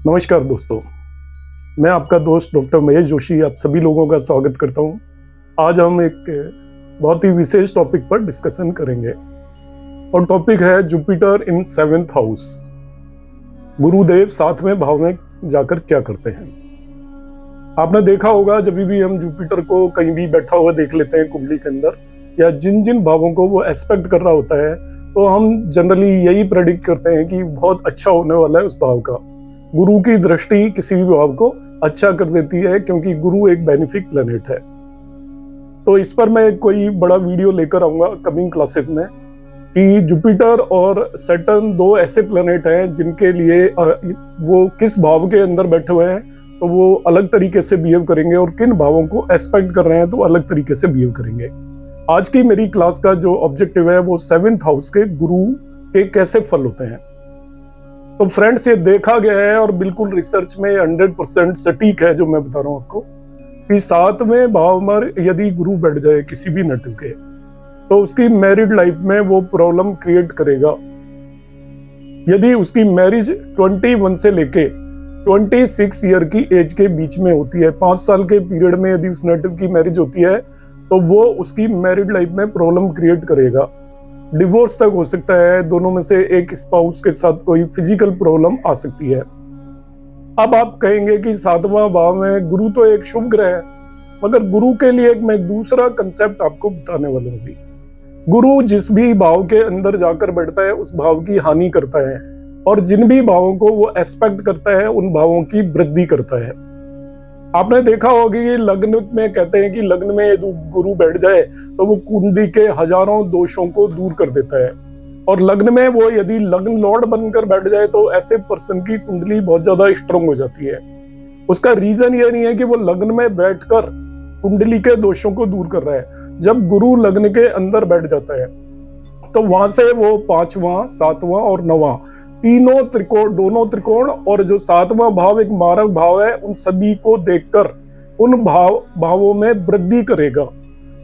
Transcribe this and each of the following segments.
नमस्कार दोस्तों, मैं आपका दोस्त डॉक्टर महेश जोशी आप सभी लोगों का स्वागत करता हूं। आज हम एक बहुत ही विशेष टॉपिक पर डिस्कशन करेंगे और टॉपिक है जुपिटर इन 7th हाउस। गुरुदेव 7वें भाव में जाकर क्या करते हैं। आपने देखा होगा जब भी हम जुपिटर को कहीं भी बैठा हुआ देख लेते हैं कुंडली के अंदर, या जिन जिन भावों को वो एस्पेक्ट कर रहा होता है, तो हम जनरली यही प्रेडिक्ट करते हैं कि बहुत अच्छा होने वाला है उस भाव का। गुरु की दृष्टि किसी भी भाव को अच्छा कर देती है, क्योंकि गुरु एक बेनिफिक प्लेनेट है। तो इस पर मैं कोई बड़ा वीडियो लेकर आऊंगा कमिंग क्लासेस में कि जुपिटर और सैटर्न दो ऐसे प्लेनेट हैं जिनके लिए वो किस भाव के अंदर बैठे हुए हैं तो वो अलग तरीके से बिहेव करेंगे, और किन भावों को एस्पेक्ट कर रहे हैं तो अलग तरीके से बिहेव करेंगे। आज की मेरी क्लास का जो ऑब्जेक्टिव है वो 7th हाउस के गुरु के कैसे फल होते हैं। तो फ्रेंड्स, ये देखा गया है और बिल्कुल रिसर्च में 100% सटीक है जो मैं बता रहा हूं आपको, कि 7वें भाव में यदि गुरु बैठ जाए किसी भी नेटिव के, तो उसकी मैरिड लाइफ में वो प्रॉब्लम क्रिएट करेगा। यदि उसकी मैरिज 21 से लेके 26 ईयर की एज के बीच में होती है, 5 साल के पीरियड में यदि उस नेटिव की मैरिज होती है, तो वो उसकी मैरिड लाइफ में प्रॉब्लम क्रिएट करेगा। डिवोर्स तक हो सकता है, दोनों में से एक स्पाउस के साथ कोई फिजिकल प्रॉब्लम आ सकती है। अब आप कहेंगे कि 7वां भाव में गुरु तो एक शुभ ग्रह है, मगर गुरु के लिए मैं दूसरा कंसेप्ट आपको बताने वाला हूँ। गुरु जिस भी भाव के अंदर जाकर बैठता है उस भाव की हानि करता है, और जिन भी भावों को वो एस्पेक्ट करता है उन भावों की वृद्धि करता है। आपने देखा होगा कि लग्न में कहते हैं कि लग्न में यदि गुरु बैठ जाए तो वो कुंडली के हजारों दोषों को दूर कर देता है, और लग्न में वो यदि लग्न लॉर्ड बनकर बैठ जाए तो ऐसे पर्सन की कुंडली बहुत ज्यादा स्ट्रांग हो जाती है। उसका रीजन ये नहीं है कि वो लग्न में बैठकर कुंडली के दोषों को दूर कर रहा है। जब गुरु लग्न के अंदर बैठ जाता है तो वहां से वो 5वां, 7वां और 9वां तीनों त्रिकोण, दोनों त्रिकोण और जो 7वां भाव एक मारक भाव है, उन सभी को देखकर उन भावों में वृद्धि करेगा।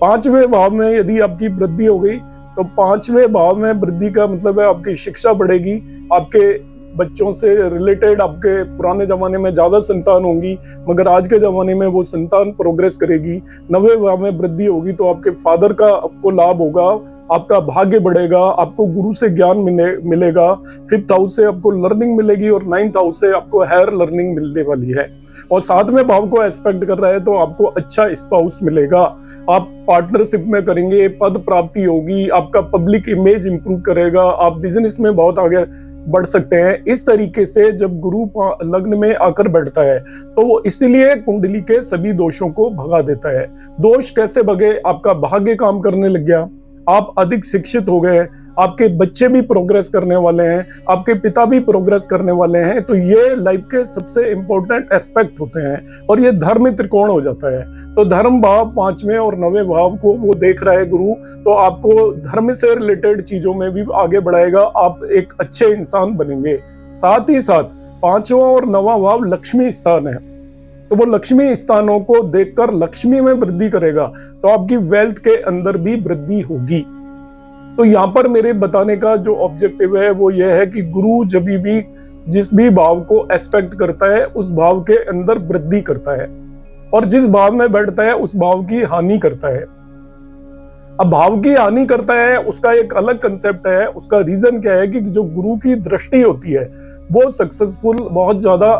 5वें भाव में यदि आपकी वृद्धि हो गई तो 5वें भाव में वृद्धि का मतलब है आपकी शिक्षा बढ़ेगी, आपके बच्चों से रिलेटेड आपके पुराने जमाने में ज्यादा संतान होंगी, मगर आज के जमाने में वो संतान प्रोग्रेस करेगी। 9वें भाव में वृद्धि होगी तो आपके फादर का आपको लाभ होगा, आपका भाग्य बढ़ेगा, आपको गुरु से ज्ञान मिलेगा। 5th हाउस से आपको लर्निंग मिलेगी और 9th हाउस से आपको हायर लर्निंग मिलने वाली है। और 7वें भाव को एस्पेक्ट कर रहा है तो आपको अच्छा स्पाउस मिलेगा, आप पार्टनरशिप में करेंगे, पद प्राप्ति होगी, आपका पब्लिक इमेज इंप्रूव करेगा, आप बिजनेस में बहुत आगे बढ़ सकते हैं। इस तरीके से जब गुरु लग्न में आकर बैठता है तो वो इसीलिए कुंडली के सभी दोषों को भगा देता है। दोष कैसे भगे? आपका भाग्य काम करने लग गया, आप अधिक शिक्षित हो गए, आपके बच्चे भी प्रोग्रेस करने वाले हैं, आपके पिता भी प्रोग्रेस करने वाले हैं। तो ये लाइफ के सबसे इंपॉर्टेंट एस्पेक्ट होते हैं, और ये धर्म त्रिकोण हो जाता है। तो धर्म भाव 5वें और 9वें भाव को वो देख रहा है गुरु, तो आपको धर्म से रिलेटेड चीजों में भी आगे बढ़ाएगा, आप एक अच्छे इंसान बनेंगे। साथ ही साथ 5वां और 9वां भाव लक्ष्मी स्थान है, तो वो लक्ष्मी स्थानों को देखकर लक्ष्मी में वृद्धि करेगा, तो आपकी वेल्थ के अंदर भी वृद्धि होगी। तो यहाँ पर मेरे बताने का जो ऑब्जेक्टिव है वो ये है कि गुरु जब भी जिस भी भाव को एस्पेक्ट करता है उस भाव के अंदर वृद्धि करता है, और जिस भाव में बैठता है उस भाव की हानि करता है। अब भाव की हानि करता है उसका एक अलग कंसेप्ट है। उसका रीजन क्या है कि जो गुरु की दृष्टि होती है वो सक्सेसफुल बहुत ज्यादा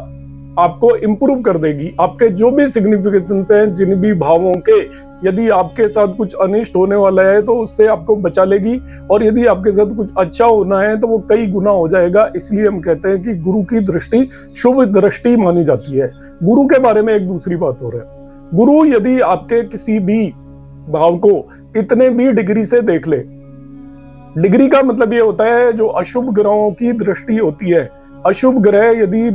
आपको इंप्रूव कर देगी। आपके जो भी सिग्निफिकेशंस हैं जिन भी भावों के, यदि आपके साथ कुछ अनिष्ट होने वाला है तो उससे आपको बचा लेगी, और यदि आपके साथ कुछ अच्छा होना है तो वो कई गुना हो जाएगा। इसलिए हम कहते हैं कि गुरु की दृष्टि शुभ दृष्टि मानी जाती है। गुरु के बारे में एक दूसरी बात हो रही है, गुरु यदि आपके किसी भी भाव को कितने भी डिग्री से देख ले, डिग्री का मतलब ये होता है जो अशुभ ग्रहों की दृष्टि होती है। अशुभ ग्रह यदि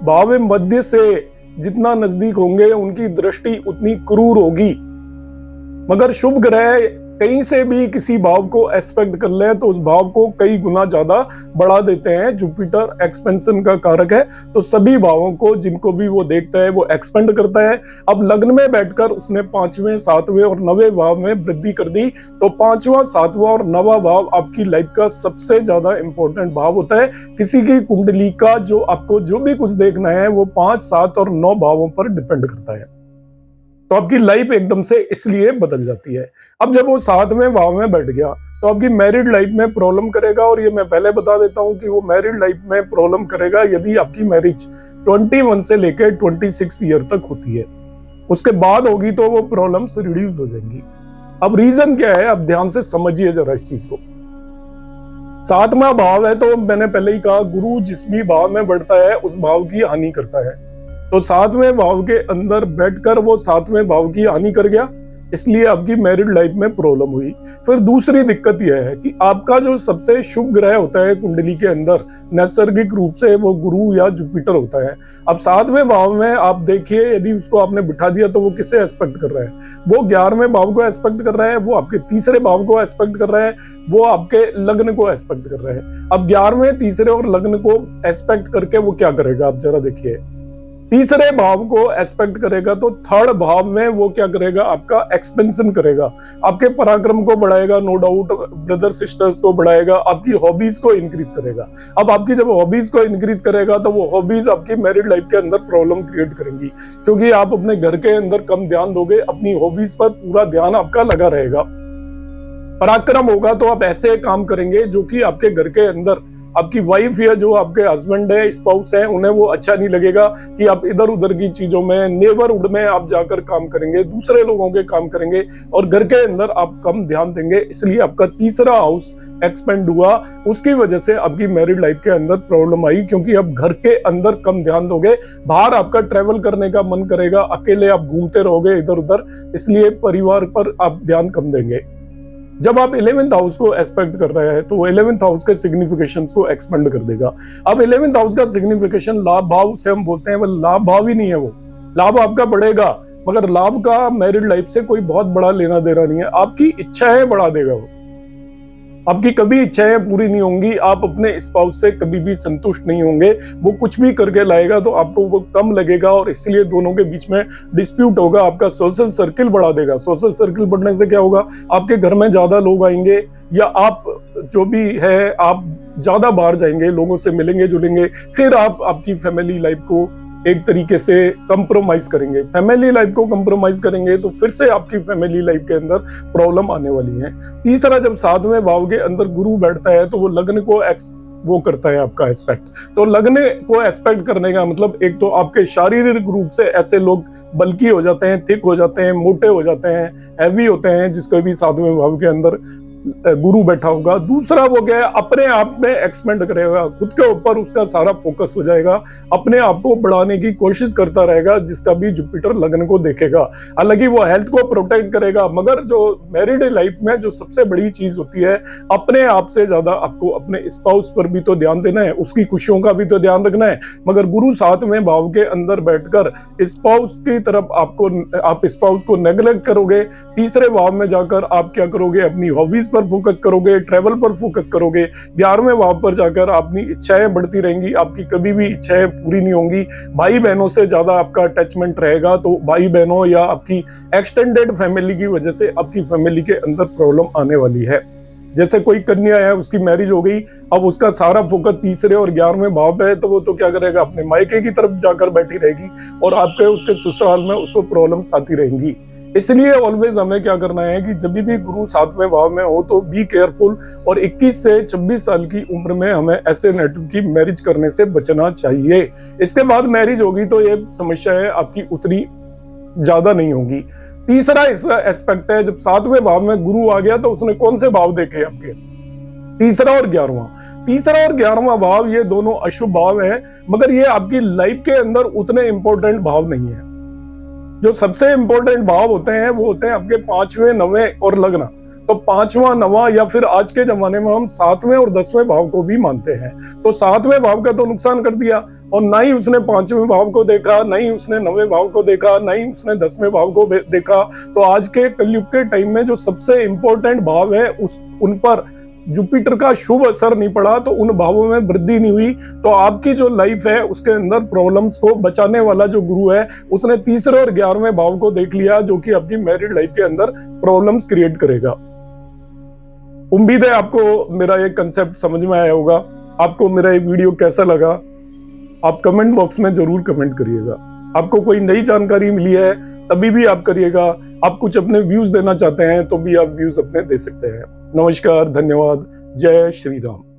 भाव मध्य से जितना नजदीक होंगे उनकी दृष्टि उतनी क्रूर होगी, मगर शुभ ग्रह कहीं से भी किसी भाव को एस्पेक्ट कर लें तो उस भाव को कई गुना ज्यादा बढ़ा देते हैं। जुपिटर एक्सपेंशन का कारक है, तो सभी भावों को जिनको भी वो देखता है वो एक्सपेंड करता है। अब लग्न में बैठकर उसने 5वें, 7वें और 9वें भाव में वृद्धि कर दी, तो 5वां, 7वां और 9वां भाव आपकी लाइफ का सबसे ज्यादा इंपॉर्टेंट भाव होता है। किसी की कुंडली का जो आपको जो भी कुछ देखना है वो 5, 7 और 9 भावों पर डिपेंड करता है, तो आपकी लाइफ एकदम से इसलिए बदल जाती है। अब जब वो 7वें भाव में बैठ गया तो आपकी मैरिड लाइफ में प्रॉब्लम करेगा, और ये मैं पहले बता देता हूं कि वो मैरिड लाइफ में प्रॉब्लम करेगा यदि आपकी मैरिज 21 से लेकर 26 ईयर तक होती है। उसके बाद होगी तो वो प्रॉब्लम्स रिड्यूस हो जाएंगी। अब रीजन क्या है, अब ध्यान से समझिए जरा इस चीज को। 7वां भाव है तो मैंने पहले ही कहा, गुरु जिस भी भाव में बढ़ता है उस भाव की हानि करता है, तो 7वें भाव के अंदर बैठकर वो 7वें भाव की हानि कर गया, इसलिए आपकी मैरिड लाइफ में प्रॉब्लम हुई। फिर दूसरी दिक्कत यह है कि आपका जो सबसे शुभ ग्रह होता है कुंडली के अंदर, नैसर्गिक रूप से वो गुरु या जुपिटर होता है। अब 7वें भाव में आप देखिए, यदि उसको आपने बिठा दिया तो वो किसे एस्पेक्ट कर रहा है, वो 11वें भाव को एस्पेक्ट कर रहा है, वो आपके तीसरे भाव को एस्पेक्ट कर रहा है, वो आपके लग्न को एस्पेक्ट कर रहा है। अब 11वें, तीसरे और लग्न को एस्पेक्ट करके वो क्या करेगा, आप जरा देखिए। तीसरे भाव को एस्पेक्ट करेगा तो थर्ड भाव में वो क्या करेगा, आपका एक्सपेंशन करेगा, आपके पराक्रम को बढ़ाएगा, नो डाउट ब्रदर सिस्टर्स को बढ़ाएगा, आपकी हॉबीज को इंक्रीज करेगा। अब आपकी जब हॉबीज को इंक्रीज करेगा तो वो हॉबीज आपकी मैरिड लाइफ के अंदर प्रॉब्लम क्रिएट करेंगी, क्योंकि आप अपने घर के अंदर कम ध्यान दोगे, अपनी हॉबीज पर पूरा ध्यान आपका लगा रहेगा। पराक्रम होगा तो आप ऐसे काम करेंगे जो कि आपके घर के अंदर आपकी वाइफ या जो आपके हस्बैंड है, स्पाउस है, उन्हें वो अच्छा नहीं लगेगा कि आप इधर उधर की चीजों में, नेबरहुड में आप जाकर काम करेंगे, दूसरे लोगों के काम करेंगे और घर के अंदर आप कम ध्यान देंगे। इसलिए आपका तीसरा हाउस एक्सपेंड हुआ, उसकी वजह से आपकी मैरिड लाइफ के अंदर प्रॉब्लम आई, क्योंकि आप घर के अंदर कम ध्यान दोगे, बाहर आपका ट्रेवल करने का मन करेगा, अकेले आप घूमते रहोगे इधर उधर, इसलिए परिवार पर आप ध्यान कम देंगे। जब आप 11th हाउस को एस्पेक्ट कर रहे हैं तो वो 11th हाउस के सिग्निफिकेशन को एक्सपेंड कर देगा। अब 11th हाउस का सिग्निफिकेशन लाभ भाव से हम बोलते हैं, वो लाभ भाव ही नहीं है, वो लाभ आपका बढ़ेगा, मगर लाभ का मैरिड लाइफ से कोई बहुत बड़ा लेना देना नहीं है। आपकी इच्छाएं बढ़ा देगा वो, आपकी कभी इच्छाएं पूरी नहीं होंगी, आप अपने स्पाउस से कभी भी संतुष्ट नहीं होंगे, वो कुछ भी करके लाएगा तो आपको वो कम लगेगा और इसलिए दोनों के बीच में डिस्प्यूट होगा। आपका सोशल सर्किल बढ़ा देगा। सोशल सर्किल बढ़ने से क्या होगा, आपके घर में ज्यादा लोग आएंगे, या आप जो भी है आप ज्यादा बाहर जाएंगे, लोगों से मिलेंगे जुलेंगे, फिर आप आपकी फैमिली लाइफ को एक तरीके से कंप्रोमाइज करेंगे। फैमिली लाइफ को कंप्रोमाइज करेंगे तो फिर से आपकी फैमिली लाइफ के अंदर प्रॉब्लम आने वाली है। तीसरा, जब 7वें भाव के अंदर गुरु बैठता है तो वो लग्न को वो करता है आपका एस्पेक्ट। तो लग्न को एस्पेक्ट करने का मतलब, एक तो आपके शारीरिक रूप से ऐसे लोग बल्की हो जाते हैं, थिक हो जाते हैं, मोटे हो जाते हैं, हैवी होते हैं, जिसको भी 7वें भाव के अंदर गुरु बैठा होगा। दूसरा वो क्या है, अपने आप में एक्सपेंड करेगा, खुद के ऊपर उसका सारा फोकस हो जाएगा, अपने आप को बढ़ाने की कोशिश करता रहेगा, जिसका भी जुपिटर लग्न को देखेगा। हालांकि वो हेल्थ को प्रोटेक्ट करेगा, मगर जो मैरिड लाइफ में जो सबसे बड़ी चीज होती है, अपने आप से ज्यादा आपको अपने स्पाउस पर भी तो ध्यान देना है, उसकी खुशियों का भी तो ध्यान रखना है। मगर गुरु 7वें भाव के अंदर बैठकर स्पाउस की तरफ आप स्पाउस को नेग्लेक्ट करोगे। तीसरे भाव में जाकर आप क्या करोगे, अपनी हॉबीज पर फोकस करोगे, ट्रैवल पर फोकस करोगे। 11वें भाव पर जाकर अपनी इच्छाएं बढ़ती रहेंगी, आपकी कभी भी इच्छाएं पूरी नहीं होंगी। भाई बहनों से ज्यादा आपका अटैचमेंट रहेगा, तो भाई बहनों या आपकी एक्सटेंडेड फैमिली की वजह से आपकी फैमिली के अंदर प्रॉब्लम आने वाली है। जैसे कोई कन्या है, उसकी मैरिज हो गई, अब उसका सारा फोकस तीसरे और 11वें भाव पे है, तो वो तो क्या करेगा, अपने मायके की तरफ जाकर बैठी रहेगी और आपके उसके ससुराल में उसको प्रॉब्लम्स आती रहेंगी। इसलिए ऑलवेज हमें क्या करना है कि जब भी गुरु 7वें भाव में हो तो बी केयरफुल, और 21 से 26 साल की उम्र में हमें ऐसे नेटिव की मैरिज करने से बचना चाहिए। इसके बाद मैरिज होगी तो ये समस्या है आपकी उतनी ज्यादा नहीं होगी। तीसरा एस्पेक्ट है, जब 7वें भाव में गुरु आ गया तो उसने कौन से भाव देखे आपके, तीसरा और 11वां। तीसरा और 11वां भाव ये दोनों अशुभ भाव हैं, मगर ये आपकी लाइफ के अंदर उतने इंपॉर्टेंट भाव नहीं है। जो सबसे इंपॉर्टेंट भाव होते हैं वो होते हैं आपके 5वें, 9वें और लग्न। तो 5वां 9वां या फिर आज के जमाने में हम 7वें और 10वें भाव को भी मानते हैं। तो 7वें भाव का तो नुकसान कर दिया, और ना ही उसने 5वें भाव को देखा, ना ही उसने 9वें भाव को देखा, ना ही उसने 10वें भाव को देखा। तो आज के कलयुग के टाइम में जो सबसे इंपॉर्टेंट भाव है उन पर जुपिटर का शुभ असर नहीं पड़ा, तो उन भावों में वृद्धि नहीं हुई। तो आपकी जो लाइफ है उसके अंदर प्रॉब्लम्स को बचाने वाला जो गुरु है उसने 3रे और 11वें भाव को देख लिया, जो कि आपकी मैरिड लाइफ के अंदर प्रॉब्लम्स क्रिएट करेगा। उम्मीद है आपको मेरा ये कंसेप्ट समझ में आया होगा। आपको मेरा ये वीडियो कैसा लगा आप कमेंट बॉक्स में जरूर कमेंट करिएगा। आपको कोई नई जानकारी मिली है तभी भी आप करिएगा। आप कुछ अपने व्यूज देना चाहते हैं तो भी आप व्यूज अपने दे सकते हैं। नमस्कार, धन्यवाद, जय श्री राम।